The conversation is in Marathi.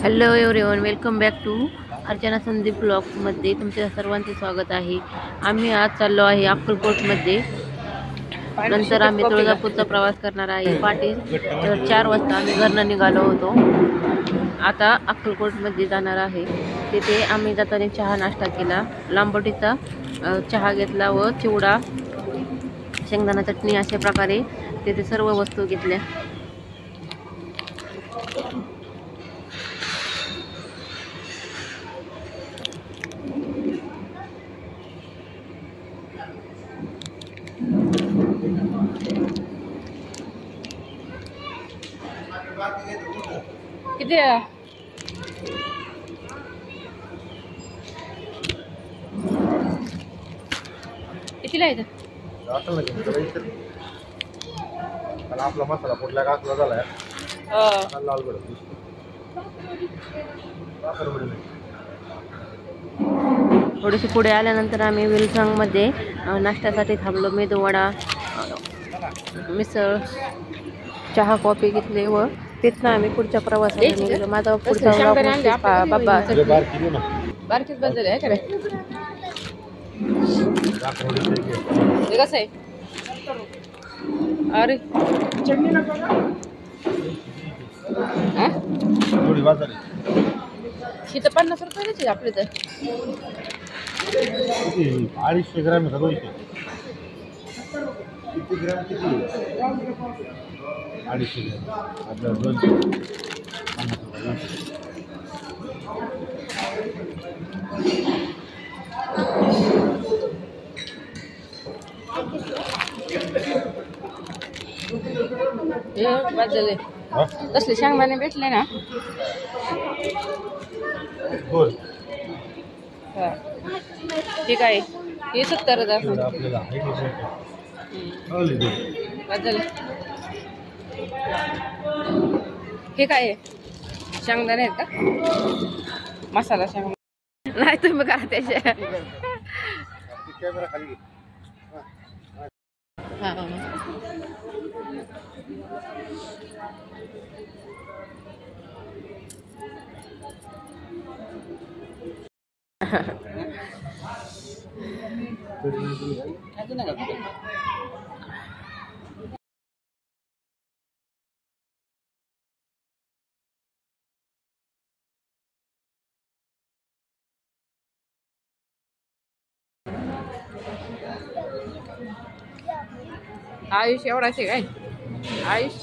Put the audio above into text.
Hello everyone, welcome back to Archana Sandeep ब्लॉग्समध्ये तुमच्या सर्वांचे स्वागत आहे। आम्ही आज चाललो आहे अक्कलकोटमध्ये। नंतर आम्ही तुळजापूरचा प्रवास करणार आहे। पहाटे 4 वाजता आम्ही घरनं निघालो होतो। आता अक्कलकोटमध्ये जाणार आहे। तिथे आम्ही जाताना चहा नाश्ता केला, लांबोटीचा चहा घेतला व चिवडा, शेंगदाणा चटणी अशा प्रकारे तिथे सर्व वस्तू घेतल्या। किती कितीला आहे आपला मसाला कुठला काकला झालाय लाल गड थोडेसे पुढे आल्यानंतर आम्ही विलसंगमध्ये नाश्त्यासाठी थांबलो। मेदूवडा, मिसळ, चहा, कॉफी घेतले व तिथनं आम्ही पुढच्या प्रवासाला निघालो। माझा पुढचा बाबा बारकीच बदल आहे का कसं आहे? अरे थोडी बाजार ही तर 50 रुपये द्यायची आपली तर 250 ग्रॅम आहे सगळं इथे। किती ग्रॅम किती 250 ग्रॅम आपल्या 250 झाले। कसले शेंगदाणे भेटले ना? बोल ठीक आहे, हे 70 आपल्याला हे काय आहे? शेंगदाणे आहेत का? मसाला शेंगदाणे नाही, तुम्ही करा त्याच्या कॅमेरा खाली घे। आयुष एवढाच आहे काय? आयुष